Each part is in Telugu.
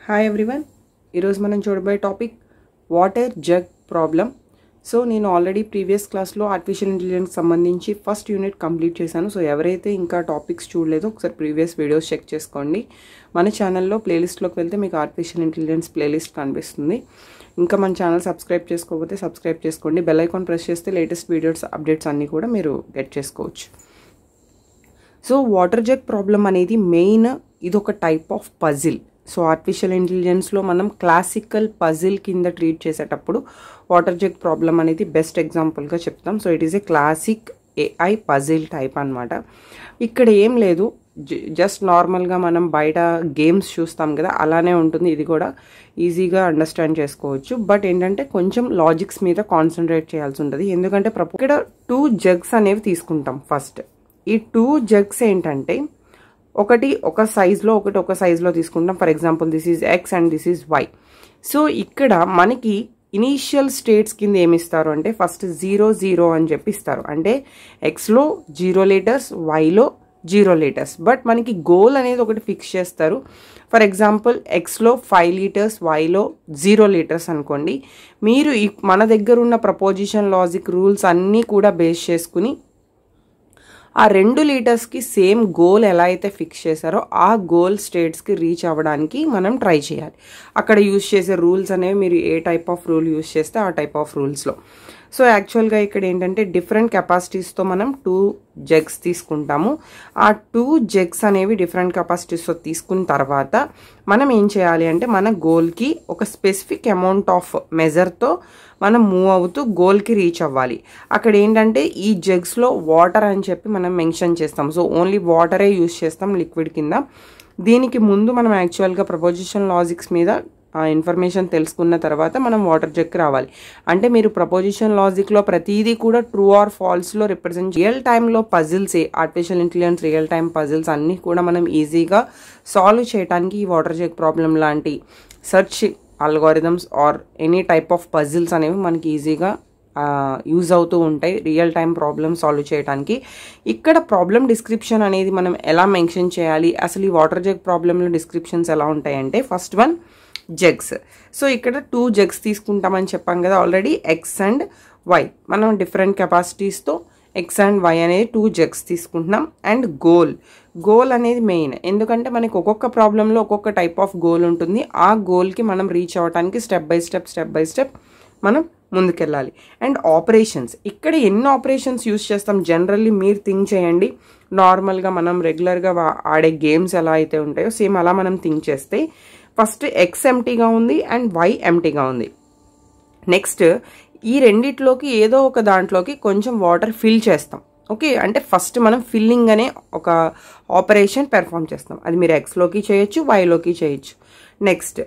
హాయ్ ఎవ్రీవన్, ఈరోజు మనం చూడబోయే topic water jug problem. So నేను ఆల్రెడీ ప్రీవియస్ క్లాస్లో ఆర్టిఫిషియల్ ఇంటెలిజెన్స్ సంబంధించి ఫస్ట్ యూనిట్ కంప్లీట్ చేశాను. సో ఎవరైతే ఇంకా టాపిక్స్ చూడలేదో ఒకసారి ప్రీవియస్ వీడియోస్ చెక్ చేసుకోండి. మన ఛానల్లో ప్లేలిస్ట్లోకి వెళ్తే మీకు ఆర్టిఫిషియల్ ఇంటెలిజెన్స్ ప్లేలిస్ట్ కనిపిస్తుంది. ఇంకా మన ఛానల్ సబ్స్క్రైబ్ చేసుకోకపోతే సబ్స్క్రైబ్ చేసుకోండి. బెల్ ఐకాన్ ప్రెస్ చేస్తే లేటెస్ట్ వీడియోస్ అప్డేట్స్ అన్నీ కూడా మీరు గెట్ చేసుకోవచ్చు. సో వాటర్ జగ్ ప్రాబ్లం అనేది మెయిన్ ఇది ఒక type of puzzle. So artificial ఇంటెలిజెన్స్లో మనం క్లాసికల్ పజిల్ కింద ట్రీట్ చేసేటప్పుడు వాటర్ జగ్ ప్రాబ్లం అనేది బెస్ట్ ఎగ్జాంపుల్గా చెప్తాం. So it is a classic AI puzzle type అనమాట. ఇక్కడ ఏం లేదు, జస్ట్ నార్మల్గా మనం బయట గేమ్స్ చూస్తాం కదా, అలానే ఉంటుంది. ఇది కూడా ఈజీగా అండర్స్టాండ్ చేసుకోవచ్చు. బట్ ఏంటంటే కొంచెం లాజిక్స్ మీద కాన్సన్ట్రేట్ చేయాల్సి ఉంటుంది. ఎందుకంటే ఇక్కడ 2 జగ్స్ అనేవి తీసుకుంటాం. ఫస్ట్ ఈ 2 జగ్స్ ఏంటంటే ఒకటి ఒక సైజ్లో ఒకటి ఒక సైజ్లో తీసుకుంటాం. For example this is X and this is Y. So ఇక్కడ మనకి ఇనీషియల్ స్టేట్స్ కింద ఏమి ఇస్తారు అంటే ఫస్ట్ 0 0 అని చెప్పి ఇస్తారు. అంటే ఎక్స్లో 0 లీటర్స్, వైలో 0 లీటర్స్. బట్ మనకి గోల్ అనేది ఒకటి ఫిక్స్ చేస్తారు. ఫర్ ఎగ్జాంపుల్ ఎక్స్లో 5 లీటర్స్, వైలో 0 లీటర్స్ అనుకోండి. మీరు మన దగ్గర ఉన్న ప్రపోజిషన్ లాజిక్ రూల్స్ అన్నీ కూడా బేస్ చేసుకుని ఆ 2 లీటర్స్కి సేమ్ గోల్ ఎలా అయితే ఫిక్స్ చేశారో ఆ గోల్ స్టేట్స్కి రీచ్ అవ్వడానికి మనం ట్రై చేయాలి. అక్కడ యూజ్ చేసే రూల్స్ అనేవి మీరు ఏ టైప్ ఆఫ్ రూల్ యూజ్ చేస్తే ఆ టైప్ ఆఫ్ రూల్స్లో. సో యాక్చువల్గా ఇక్కడ ఏంటంటే డిఫరెంట్ కెపాసిటీస్తో మనం 2 జగ్స్ తీసుకుంటాము. ఆ 2 జగ్స్ అనేవి డిఫరెంట్ కెపాసిటీస్తో తీసుకున్న తర్వాత మనం ఏం చేయాలి అంటే మన గోల్కి ఒక స్పెసిఫిక్ అమౌంట్ ఆఫ్ మెజర్తో మనం మూవ్ అవుతూ గోల్కి రీచ్ అవ్వాలి. అక్కడ ఏంటంటే ఈ జగ్స్లో వాటర్ అని చెప్పి మనం మెన్షన్ చేస్తాం. సో ఓన్లీ వాటరే యూజ్ చేస్తాం లిక్విడ్ కింద. దీనికి ముందు మనం యాక్చువల్గా ప్రపోజిషన్ లాజిక్స్ మీద ఇన్ఫర్మేషన్ తెలుసుకున్న తర్వాత మనం వాటర్ జగ్కి రావాలి. అంటే మీరు ప్రపోజిషన్ లాజిక్లో ప్రతిదీ కూడా ట్రూ ఆర్ ఫాల్స్లో రిప్రజెంట్ రియల్ టైంలో puzzles, artificial intelligence real time puzzles అన్నీ కూడా మనం ఈజీగా సాల్వ్ చేయడానికి ఈ వాటర్ జగ్ ప్రాబ్లం లాంటి search algorithms or any type of puzzles అనేవి మనకి ఈజీగా యూజ్ అవుతూ ఉంటాయి రియల్ టైం ప్రాబ్లమ్ సాల్వ్ చేయడానికి. ఇక్కడ ప్రాబ్లం డిస్క్రిప్షన్ అనేది మనం ఎలా మెన్షన్ చేయాలి, అసలు ఈ వాటర్ జగ్ ప్రాబ్లంలో డిస్క్రిప్షన్స్ ఎలా ఉంటాయంటే ఫస్ట్ వన్ జగ్స్. సో ఇక్కడ 2 జగ్స్ తీసుకుంటామని చెప్పాం కదా ఆల్రెడీ, ఎక్స్ అండ్ వై. మనం డిఫరెంట్ కెపాసిటీస్తో ఎక్స్ అండ్ వై అనేది 2 జగ్స్ తీసుకుంటున్నాం. అండ్ గోల్ అనేది మెయిన్, ఎందుకంటే మనకి ఒక్కొక్క ప్రాబ్లంలో ఒక్కొక్క టైప్ ఆఫ్ గోల్ ఉంటుంది. ఆ గోల్కి మనం రీచ్ అవ్వడానికి స్టెప్ బై స్టెప్ మనం ముందుకెళ్ళాలి. అండ్ ఆపరేషన్స్, ఇక్కడ ఎన్ని ఆపరేషన్స్ యూజ్ చేస్తాం జనరల్లీ మీరు థింక్ చేయండి. నార్మల్గా మనం రెగ్యులర్గా ఆడే గేమ్స్ ఎలా అయితే ఉంటాయో సేమ్ అలా మనం థింక్ చేస్తే ఫస్ట్ ఎక్స్ ఎంటీగా ఉంది అండ్ వై ఎంటీగా ఉంది. నెక్స్ట్ ఈ రెండిట్లోకి ఏదో ఒక దాంట్లోకి కొంచెం వాటర్ ఫిల్ చేస్తాం. ఓకే, అంటే ఫస్ట్ మనం ఫిల్లింగ్ అనే ఒక ఆపరేషన్ పెర్ఫామ్ చేస్తాం. అది మీరు ఎక్స్లోకి చేయొచ్చు, వైలోకి చేయొచ్చు. నెక్స్ట్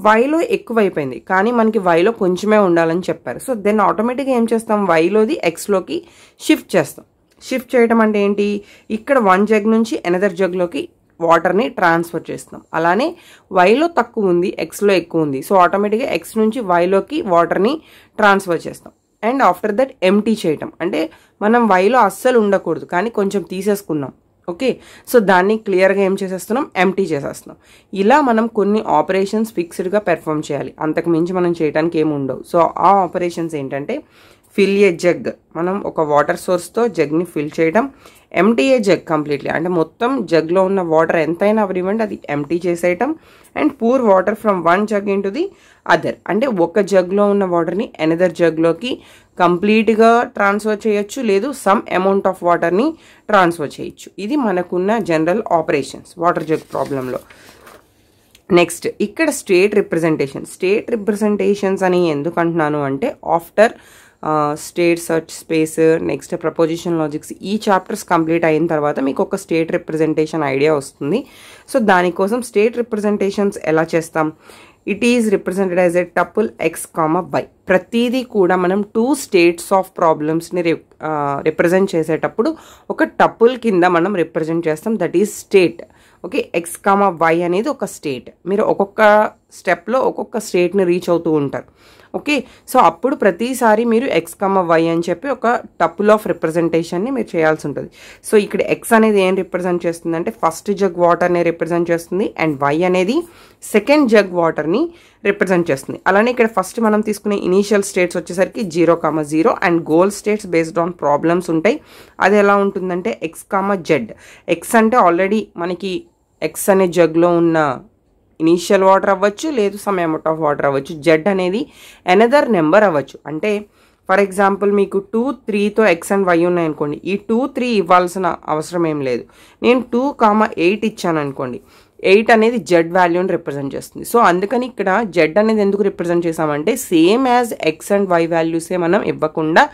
వైలో ఎక్కువైపోయింది కానీ మనకి వైలో కొంచెమే ఉండాలని చెప్పారు. సో దెన్ ఆటోమేటిక్గా ఏం చేస్తాం, వైలోది ఎక్స్లోకి షిఫ్ట్ చేస్తాం. షిఫ్ట్ చేయడం అంటే ఏంటి, ఇక్కడ 1 జగ్ నుంచి ఎనదర్ జగ్లోకి వాటర్ని ట్రాన్స్ఫర్ చేస్తాం. అలానే వైలో తక్కువ ఉంది, ఎక్స్లో ఎక్కువ ఉంది. సో ఆటోమేటిక్గా ఎక్స్ నుంచి వైలోకి వాటర్ని ట్రాన్స్ఫర్ చేస్తాం. అండ్ ఆఫ్టర్ దట్ ఎంటీ చేయటం, అంటే మనం వైలో అస్సలు ఉండకూడదు కానీ కొంచెం తీసేసుకున్నాం. ఓకే, సో దాన్ని క్లియర్గా ఏం చేసేస్తున్నాం, ఎంటీ చేసేస్తున్నాం. ఇలా మనం కొన్ని ఆపరేషన్స్ ఫిక్స్డ్గా పెర్ఫామ్ చేయాలి, అంతకు మించి మనం చేయడానికి ఏమి ఉండవు. సో ఆ ఆపరేషన్స్ ఏంటంటే ఫిల్ ఏ జగ్, మనం ఒక వాటర్ సోర్స్తో జగ్ని ఫిల్ చేయడం. ఎంటీ ఏ జగ్ కంప్లీట్లీ, అంటే మొత్తం జగ్లో ఉన్న వాటర్ ఎంతైనా అవనివ్వండి అది ఎంటీ చేసేయటం. And pour water from 1 jug into the other, అంటే ఒక జగ్లో ఉన్న వాటర్ని ఎనదర్ జగ్లోకి కంప్లీట్గా ట్రాన్స్ఫర్ చేయొచ్చు, లేదు సమ్ అమౌంట్ ఆఫ్ వాటర్ని ట్రాన్స్ఫర్ చేయొచ్చు. ఇది మనకున్న జనరల్ ఆపరేషన్స్ వాటర్ జగ్ ప్రాబ్లంలో. నెక్స్ట్ ఇక్కడ స్టేట్ రిప్రజెంటేషన్స్ అని ఎందుకు అంటున్నాను అంటే after state search space, next proposition logics, ఈ చాప్టర్స్ కంప్లీట్ అయిన తర్వాత మీకు ఒక స్టేట్ రిప్రజెంటేషన్ ఐడియా వస్తుంది. సో దానికోసం స్టేట్ రిప్రజెంటేషన్స్ ఎలా చేస్తాం, it is represented as a tuple X comma Y. ప్రతిదీ కూడా మనం 2 స్టేట్స్ ఆఫ్ ప్రాబ్లమ్స్ని రిప్రజెంట్ చేసేటప్పుడు ఒక టపుల్ కింద మనం రిప్రజెంట్ చేస్తాం, that is state. Okay, X comma Y అనేది ఒక స్టేట్. మీరు ఒక్కొక్క స్టెప్లో ఒక్కొక్క స్టేట్ని రీచ్ అవుతూ ఉంటారు. ఓకే, సో అప్పుడు ప్రతిసారి మీరు ఎక్స్ కమ వై అని చెప్పి ఒక టపుల్ ఆఫ్ రిప్రజెంటేషన్ని మీరు చేయాల్సి ఉంటుంది. సో ఇక్కడ ఎక్స్ అనేది ఏం రిప్రజెంట్ చేస్తుంది అంటే ఫస్ట్ జగ్ వాటర్ని రిప్రజెంట్ చేస్తుంది, అండ్ వై అనేది సెకండ్ జగ్ వాటర్ని రిప్రజెంట్ చేస్తుంది. అలానే ఇక్కడ ఫస్ట్ మనం తీసుకునే ఇనీషియల్ స్టేట్స్ వచ్చేసరికి 0,0 and goal states based on problems ఉంటాయి. అది ఎలా ఉంటుందంటే ఎక్స్ కామ జెడ్. ఎక్స్ అంటే ఆల్రెడీ మనకి ఎక్స్ అనే జగ్లో ఉన్న ఇనీషియల్ వాటర్ అవ్వచ్చు, లేదు సమ్ అమౌంట్ ఆఫ్ వాటర్ అవ్వచ్చు. జెడ్ అనేది ఎనదర్ నెంబర్ అవ్వచ్చు. అంటే ఫర్ ఎగ్జాంపుల్ మీకు 2, 3తో ఎక్స్ అండ్ వై ఉన్నాయనుకోండి, ఈ 2, 3 ఇవ్వాల్సిన అవసరం ఏం లేదు. నేను 2,8 ఇచ్చాను అనుకోండి, 8 అనేది జెడ్ వాల్యూని రిప్రజెంట్ చేస్తుంది. సో అందుకని ఇక్కడ జెడ్ అనేది ఎందుకు రిప్రజెంట్ చేసామంటే same as X and Y వాల్యూసే మనం ఇవ్వకుండా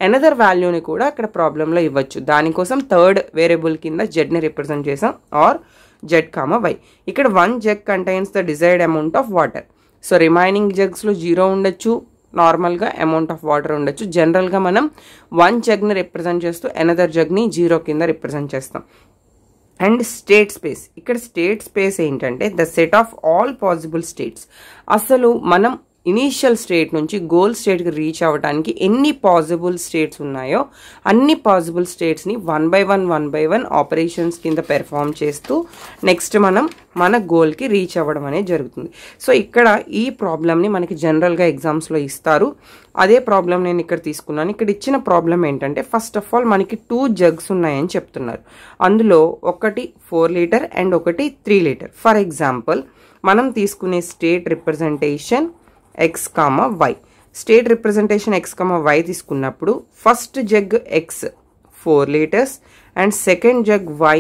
ఎనదర్ వాల్యూని కూడా ఇక్కడ ప్రాబ్లంలో ఇవ్వచ్చు. దానికోసం థర్డ్ వేరియబుల్ కింద జెడ్ని రిప్రజెంట్ చేసాం, ఆర్ జెడ్ కామ వై. ఇక్కడ 1 jug contains the desired amount of water. So remaining జగ్స్లో 0 ఉండొచ్చు, నార్మల్గా అమౌంట్ ఆఫ్ వాటర్ ఉండొచ్చు. జనరల్గా మనం 1 జగ్ని రిప్రజెంట్ చేస్తూ ఎనదర్ జగ్ని 0 కింద రిప్రజెంట్ చేస్తాం. అండ్ స్టేట్ స్పేస్, ఇక్కడ స్టేట్ స్పేస్ ఏంటంటే the set of all possible states. అసలు మనం ఇనీషియల్ స్టేట్ నుంచి గోల్ స్టేట్కి రీచ్ అవ్వడానికి ఎన్ని పాసిబుల్ స్టేట్స్ ఉన్నాయో అన్ని పాసిబుల్ స్టేట్స్ని 1 by 1 ఆపరేషన్స్ కింద పెర్ఫామ్ చేస్తూ నెక్స్ట్ మనం మన గోల్కి రీచ్ అవ్వడం అనేది జరుగుతుంది. సో ఇక్కడ ఈ ప్రాబ్లమ్ని మనకి జనరల్గా ఎగ్జామ్స్లో ఇస్తారు. అదే ప్రాబ్లం నేను ఇక్కడ తీసుకున్నాను. ఇక్కడ ఇచ్చిన ప్రాబ్లం ఏంటంటే ఫస్ట్ ఆఫ్ ఆల్ మనకి 2 జగ్స్ ఉన్నాయని చెప్తున్నారు. అందులో ఒకటి 4 లీటర్ అండ్ ఒకటి 3 లీటర్. ఫర్ ఎగ్జాంపుల్ మనం తీసుకునే state representation X comma Y. State representation X comma Y తీసుకున్నప్పుడు first jug X 4 litres and second jug Y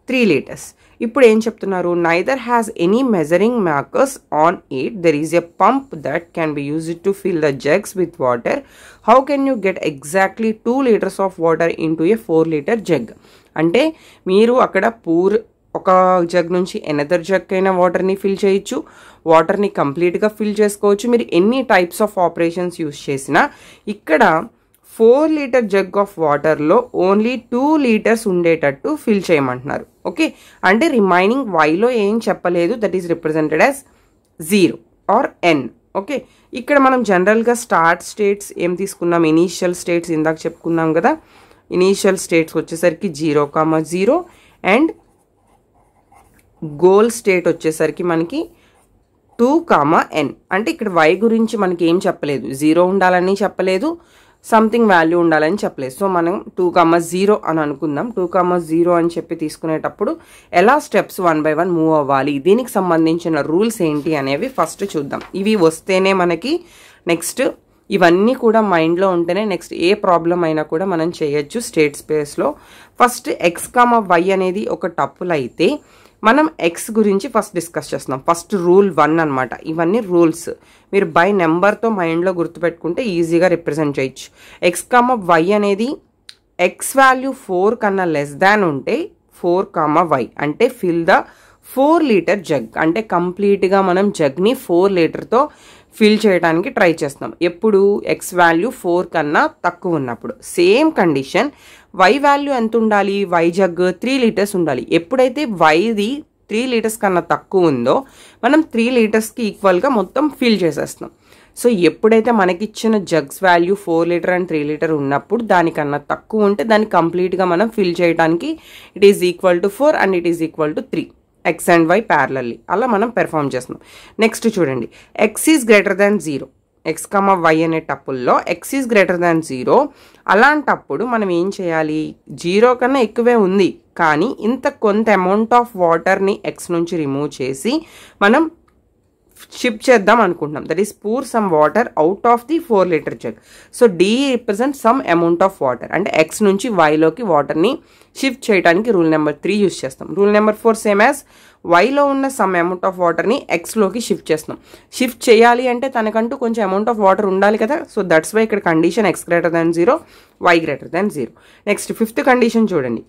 3 litres. ఇప్పుడు ఏం చెప్తున్నారు, neither has any measuring markers on it, there is a pump that can be used to fill the jugs with water. How can you get exactly 2 litres of water into a 4 litre jug. అంటే మీరు అక్కడ ఒక జగ్ నుంచి ఎనదర్ జగ్ అయినా వాటర్ని ఫిల్ చేయొచ్చు, వాటర్ని కంప్లీట్గా ఫిల్ చేసుకోవచ్చు. మీరు ఎన్ని టైప్స్ ఆఫ్ ఆపరేషన్స్ యూస్ చేసినా ఇక్కడ 4 లీటర్ జగ్ ఆఫ్ వాటర్లో ఓన్లీ 2 లీటర్స్ ఉండేటట్టు ఫిల్ చేయమంటున్నారు. ఓకే, అంటే రిమైనింగ్ వైలో ఏం చెప్పలేదు, that is represented as 0 or N. Okay, ఇక్కడ మనం జనరల్గా స్టార్ట్ స్టేట్స్ ఏం తీసుకున్నాం, ఇనీషియల్ స్టేట్స్ ఇందాక చెప్పుకున్నాం కదా. ఇనీషియల్ స్టేట్స్ వచ్చేసరికి 0,0 అండ్ గోల్ స్టేట్ వచ్చేసరికి మనకి 2,n. అంటే ఇక్కడ y గురించి మనకి ఏం చెప్పలేదు, 0 ఉండాలని చెప్పలేదు, సంథింగ్ వాల్యూ ఉండాలని చెప్పలేదు. సో మనం 2,0 అని అనుకుందాం. 2,0 అని చెప్పి తీసుకునేటప్పుడు ఎలా స్టెప్స్ 1 by 1 మూవ్ అవ్వాలి, దీనికి సంబంధించిన రూల్స్ ఏంటి అనేవి ఫస్ట్ చూద్దాం. ఇవి వస్తేనే మనకి నెక్స్ట్ ఇవన్నీ కూడా మైండ్లో ఉంటేనే నెక్స్ట్ ఏ ప్రాబ్లం అయినా కూడా మనం చేయొచ్చు స్టేట్ స్పేస్లో. ఫస్ట్ ఎక్స్ కామ వై అనేది ఒక టపుల్ అయితే మనం ఎక్స్ గురించి ఫస్ట్ డిస్కస్ చేస్తున్నాం. ఫస్ట్ రూల్ 1 అనమాట. ఇవన్నీ రూల్స్ మీరు బై నెంబర్తో మైండ్లో గుర్తుపెట్టుకుంటే ఈజీగా రిప్రజెంట్ చేయొచ్చు. ఎక్స్ కామ వై అనేది ఎక్స్ వాల్యూ 4 కన్నా లెస్ దాన్ ఉంటే 4, వై అంటే ఫిల్ ద 4 లీటర్ జగ్. అంటే కంప్లీట్గా మనం జగ్ని 4 లీటర్తో ఫిల్ చేయడానికి ట్రై చేస్తున్నాం. ఎప్పుడు ఎక్స్ వాల్యూ 4 కన్నా తక్కువ ఉన్నప్పుడు. సేమ్ కండిషన్ వై వాల్యూ ఎంత ఉండాలి, వై జగ్ 3 లీటర్స్ ఉండాలి. ఎప్పుడైతే వైది 3 లీటర్స్ కన్నా తక్కువ ఉందో మనం 3 లీటర్స్కి ఈక్వల్గా మొత్తం ఫిల్ చేసేస్తున్నాం. సో ఎప్పుడైతే మనకిచ్చిన jugs value 4 litre and 3 litre ఉన్నప్పుడు దానికన్నా తక్కువ ఉంటే దాన్ని కంప్లీట్గా మనం ఫిల్ చేయడానికి it is equal to 4 and it is equal to 3. X and Y parallelly అలా మనం పెర్ఫామ్ చేస్తున్నాం. నెక్స్ట్ చూడండి, X is greater than 0. X comma Y అనే టప్పుల్లో ఎక్స్ ఈజ్ గ్రేటర్ దాన్ 0. అలాంటప్పుడు మనం ఏం చేయాలి, 0 కన్నా ఎక్కువే ఉంది కానీ కొంత అమౌంట్ ఆఫ్ వాటర్ని ఎక్స్ నుంచి రిమూవ్ చేసి మనం షిఫ్ట్ చేద్దాం అనుకుంటున్నాం. That is pour some water out of the 4 litre jug. So D represent some amount of water. అంటే ఎక్స్ నుంచి వైలోకి వాటర్ని షిఫ్ట్ చేయడానికి రూల్ నెంబర్ 3 యూస్ చేస్తాం. రూల్ నెంబర్ 4 సేమ్ యాజ్ వైలో ఉన్న సమ్ అమౌంట్ ఆఫ్ వాటర్ని ఎక్స్లోకి షిఫ్ట్ చేస్తాం. షిఫ్ట్ చేయాలి అంటే తనకంటూ కొంచెం అమౌంట్ ఆఫ్ వాటర్ ఉండాలి కదా. సో దట్స్ వై ఇక్కడ condition X greater than 0, Y greater than 0. Next 5th condition చూడండి,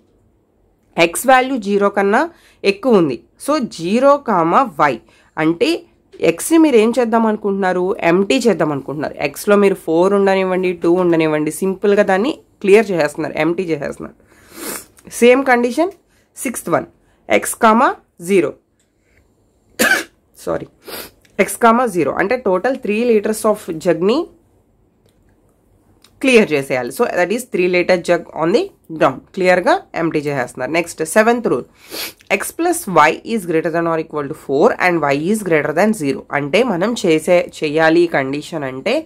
ఎక్స్ వాల్యూ 0 కన్నా ఎక్కువ ఉంది. సో 0, వై అంటే ఎక్స్ని మీరు ఏం చేద్దాం అనుకుంటున్నారు, ఎంటీ చేద్దాం అనుకుంటున్నారు. ఎక్స్లో మీరు 4 ఉండనివ్వండి, 2 ఉండనివ్వండి, సింపుల్గా దాన్ని క్లియర్ చేసేస్తున్నారు, ఎంటీ చేసేస్తున్నారు. Same condition 6th one, x, 0. Sorry, x, 0 అంటే టోటల్ 3 లీటర్స్ ఆఫ్ జగ్ని క్లియర్ చేసేయాలి. So that is 3 litre jug on the ground. క్లియర్గా ఎంటీ చేసేస్తున్నారు. Next 7th rule, x plus Y is greater than or equal to 4 and y is greater than 0. అంటే మనం చేయాలి కండిషన్ అంటే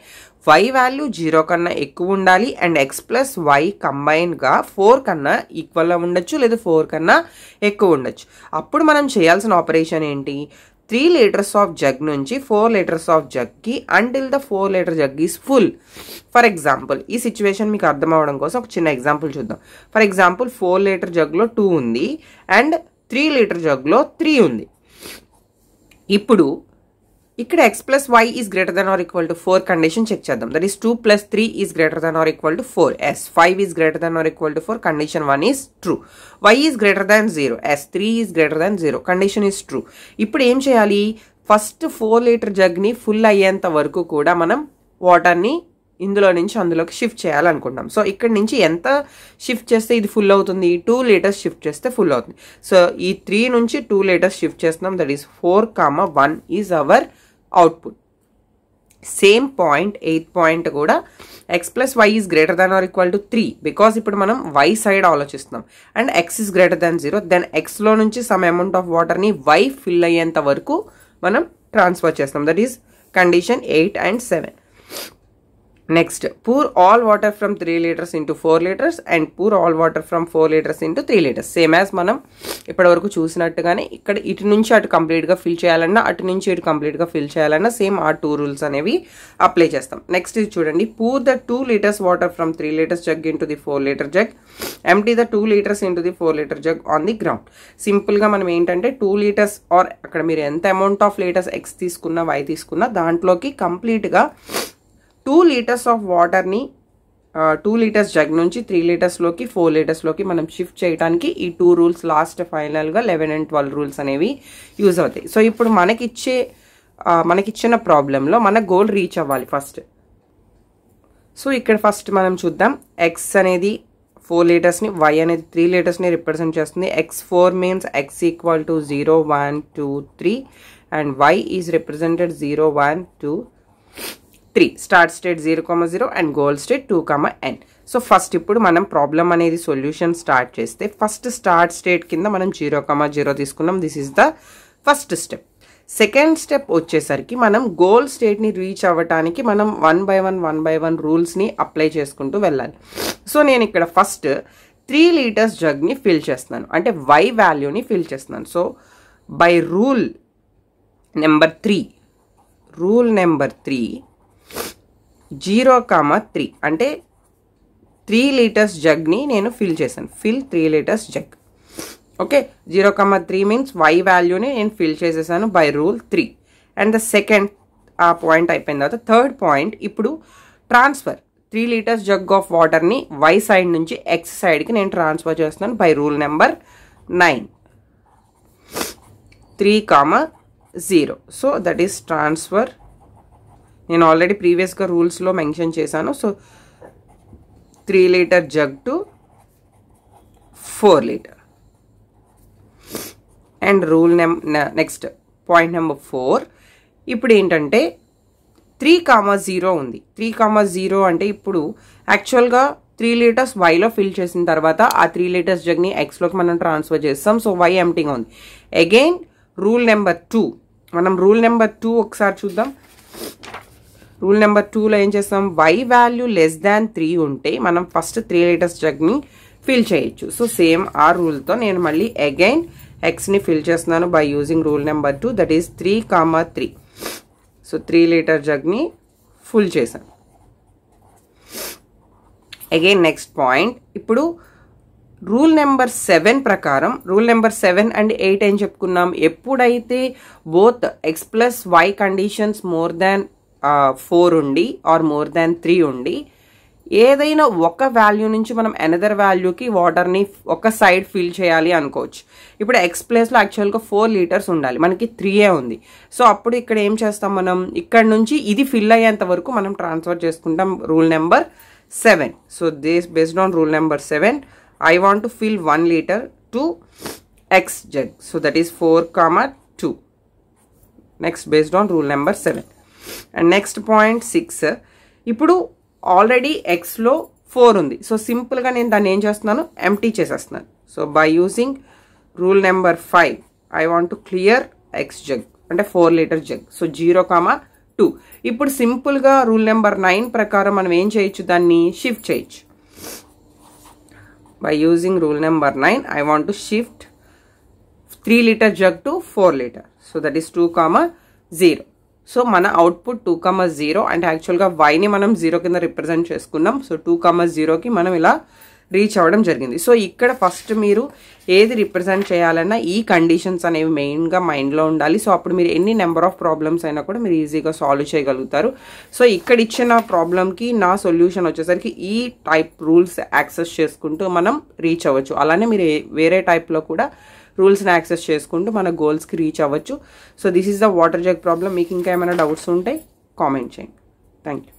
y వాల్యూ 0 కన్నా ఎక్కువ ఉండాలి అండ్ x ప్లస్ వై కంబైన్గా 4 కన్నా ఈక్వల్గా ఉండొచ్చు లేదా 4 కన్నా ఎక్కువ ఉండొచ్చు. అప్పుడు మనం చేయాల్సిన ఆపరేషన్ ఏంటి, 3 లీటర్స్ ఆఫ్ జగ్ నుంచి 4 లీటర్స్ ఆఫ్ జగ్కి until the 4 litre jug is full. For example ఈ సిచ్యువేషన్ మీకు అర్థం అవ్వడం కోసం ఒక చిన్న ఎగ్జాంపుల్ చూద్దాం. ఫర్ ఎగ్జాంపుల్ 4 లీటర్ జగ్లో 2 ఉంది అండ్ 3 లీటర్ జగ్లో 3 ఉంది. ఇప్పుడు ఇక్కడ x plus Y is greater than or equal to 4 condition check చేద్దాం. That is 2 plus 3 is greater than or equal to 4. s 5 is greater than or equal to 4. Condition 1 is true. y is greater than 0. s 3 is greater than 0. Condition is true. ఇప్పుడు ఏం చేయాలి, ఫస్ట్ 4 లీటర్ జగ్ని ఫుల్ అయ్యేంత వరకు కూడా మనం వాటర్ని ఇందులో నుంచి అందులోకి షిఫ్ట్ చేయాలనుకుంటాం. సో ఇక్కడ నుంచి ఎంత షిఫ్ట్ చేస్తే ఇది ఫుల్ అవుతుంది, 2 లీటర్స్ షిఫ్ట్ చేస్తే ఫుల్ అవుతుంది. సో ఈ 3 నుంచి 2 లీటర్స్ షిఫ్ట్ చేస్తున్నాం. That is 4, 1 is our output. Same point 8th point కూడా x plus Y is greater than or equal to 3 because ఇప్పుడు మనం y సైడ్ ఆలోచిస్తున్నాం and x is greater than 0. Then xలో నుంచి సమ్ అమౌంట్ ఆఫ్ వాటర్ని y ఫిల్ అయ్యేంత వరకు మనం ట్రాన్స్ఫర్ చేస్తాం. That is condition 8 and 7. Next, pour all water from 3 liters into 4 liters and pour all water from 4 liters into 3 liters. Same as మనం ఇప్పటివరకు చూసినట్టుగానే ఇక్కడ ఇటు నుంచి అటు కంప్లీట్గా ఫిల్ చేయాలన్నా అటు నుంచి ఇటు కంప్లీట్గా ఫిల్ చేయాలన్నా సేమ్ ఆ 2 రూల్స్ అనేవి అప్లై చేస్తాం. నెక్స్ట్ ఇది చూడండి, pour the 2 liters water from 3 liters jug into the 4 liter jug. Empty the 2 liters into the 4 liter jug on the ground. సింపుల్గా మనం ఏంటంటే 2 liters ఆర్ అక్కడ మీరు ఎంత అమౌంట్ ఆఫ్ లీటర్స్ x తీసుకున్నా y తీసుకున్నా దాంట్లోకి కంప్లీట్గా 2 లీటర్స్ ఆఫ్ వాటర్ని 2 లీటర్స్ జగ్ నుంచి 3 లీటర్స్లోకి 4 లీటర్స్లోకి మనం షిఫ్ట్ చేయడానికి ఈ 2 రూల్స్ లాస్ట్ ఫైనల్గా 11 and 12 రూల్స్ అనేవి యూజ్ అవుతాయి. సో ఇప్పుడు మనకిచ్చిన ప్రాబ్లంలో మన గోల్ రీచ్ అవ్వాలి ఫస్ట్. సో ఇక్కడ ఫస్ట్ మనం చూద్దాం, x అనేది 4 లీటర్స్ని, y అనేది 3 లీటర్స్ని రిప్రజెంట్ చేస్తుంది. x4 means x equal to 0, 1, 2, 3 and y is represented 0, 1, 2, 3. Start state 0, 0 and goal state 2, n. So first ఇప్పుడు మనం ప్రాబ్లం అనేది సొల్యూషన్ స్టార్ట్ చేస్తే ఫస్ట్ స్టార్ట్ స్టేట్ కింద మనం 0, 0 తీసుకున్నాం. This is the first step. Second step వచ్చేసరికి మనం గోల్ స్టేట్ని రీచ్ అవ్వటానికి మనం 1 by 1 రూల్స్ని అప్లై చేసుకుంటూ వెళ్ళాలి. సో నేను ఇక్కడ ఫస్ట్ 3 లీటర్స్ జగ్ని ఫిల్ చేస్తున్నాను అంటే y వాల్యూని ఫిల్ చేస్తున్నాను. సో బై రూల్ నెంబర్ 3 0, 3 అంటే 3 లీటర్స్ జగ్ని నేను ఫిల్ చేశాను. Fill 3 litres jug. Okay, 0, 3 means y వాల్యూని నేను ఫిల్ చేసేసాను by rule 3. And the second ఆ పాయింట్ అయిపోయిన తర్వాత థర్డ్ పాయింట్, ఇప్పుడు ట్రాన్స్ఫర్ 3 లీటర్స్ జగ్ ఆఫ్ వాటర్ని y సైడ్ నుంచి x సైడ్కి నేను ట్రాన్స్ఫర్ చేస్తున్నాను by rule number 9. 3, 0. So that is transfer. నేను ఆల్రెడీ ప్రీవియస్గా రూల్స్లో మెన్షన్ చేశాను. So 3 litre jug to 4 litre. And rule next point number 4, ఇప్పుడు ఏంటంటే 3, 0 ఉంది. 3, 0 అంటే ఇప్పుడు యాక్చువల్గా 3 లీటర్స్ వైలో ఫిల్ చేసిన తర్వాత ఆ 3 లీటర్స్ జగ్ని ఎక్స్లోకి మనం ట్రాన్స్ఫర్ చేస్తాం. సో వై ఎంటీగా ఉంది. అగైన్ రూల్ నెంబర్ 2, మనం రూల్ నెంబర్ 2 ఒకసారి చూద్దాం. రూల్ నెంబర్ 2లో ఏం చేస్తాం, y వాల్యూ లెస్ దాన్ 3 ఉంటే మనం ఫస్ట్ 3 లీటర్స్ జగ్ని ఫిల్ చేయొచ్చు. సో సేమ్ ఆ రూల్తో నేను మళ్ళీ అగైన్ ఎక్స్ని ఫిల్ చేస్తున్నాను by using rule number 2. That is 3, 3. So 3 litre జగ్ని ఫుల్ చేశాను. అగైన్ నెక్స్ట్ పాయింట్, ఇప్పుడు రూల్ నెంబర్ 7 ప్రకారం రూల్ నెంబర్ 7 and 8 ఏం చెప్పుకున్నాం, ఎప్పుడైతే both x plus Y conditions more than 4 ఉండి ఆర్ మోర్ దాన్ 3 ఉండి ఏదైనా ఒక వాల్యూ నుంచి మనం అనదర్ వాల్యూకి వాటర్ని ఒక సైడ్ ఫిల్ చేయాలి అనుకోవచ్చు. ఇప్పుడు x ప్లేస్లో యాక్చువల్గా 4 లీటర్స్ ఉండాలి, మనకి 3 ఉంది. సో అప్పుడు ఇక్కడ ఏం చేస్తాం, మనం ఇక్కడ నుంచి ఇది ఫిల్ అయ్యేంత వరకు మనం ట్రాన్స్ఫర్ చేసుకుంటాం rule number 7. So this based on rule number 7 I want to fill 1 liter to x jug. So that is 4, 2. Next based on rule number 7. And next point 6, ఇప్పుడు ఆల్రెడీ ఎక్స్లో 4 ఉంది. సో సింపుల్గా నేను దాన్ని ఏం చేస్తున్నాను, ఎంటీ చేసేస్తున్నాను. So by using rule number 5 I want to clear X jug, అంటే 4 లీటర్ జగ్. సో 0,2. ఇప్పుడు సింపుల్గా రూల్ నెంబర్ 9 ప్రకారం మనం ఏం చేయొచ్చు, దాన్ని షిఫ్ట్ చేయొచ్చు. By using rule number 9 I want to shift 3 litre jug to 4 litre. So that is 2,0. So మన అవుట్పుట్ 2,0 అంటే యాక్చువల్గా వైని మనం 0 కింద రిప్రజెంట్ చేసుకున్నాం. సో 2,0కి మనం ఇలా రీచ్ అవ్వడం జరిగింది. సో ఇక్కడ ఫస్ట్ మీరు ఏది రిప్రజెంట్ చేయాలన్నా ఈ కండిషన్స్ అనేవి మెయిన్గా మైండ్లో ఉండాలి. సో అప్పుడు మీరు ఎన్ని నెంబర్ ఆఫ్ ప్రాబ్లమ్స్ అయినా కూడా మీరు ఈజీగా సాల్వ్ చేయగలుగుతారు. సో ఇక్కడ ఇచ్చిన ప్రాబ్లమ్కి నా సొల్యూషన్ వచ్చేసరికి ఈ టైప్ రూల్స్ యాక్సెస్ చేసుకుంటూ మనం రీచ్ అవ్వచ్చు. అలానే మీరు వేరే టైప్లో కూడా రూల్స్ని యాక్సెస్ చేసుకుంటూ మన గోల్స్కి రీచ్ అవ్వచ్చు. So this is the water jug problem. మీకు ఇంకా ఏమైనా డౌట్స్ ఉంటే కామెంట్ చేయండి. Thank you.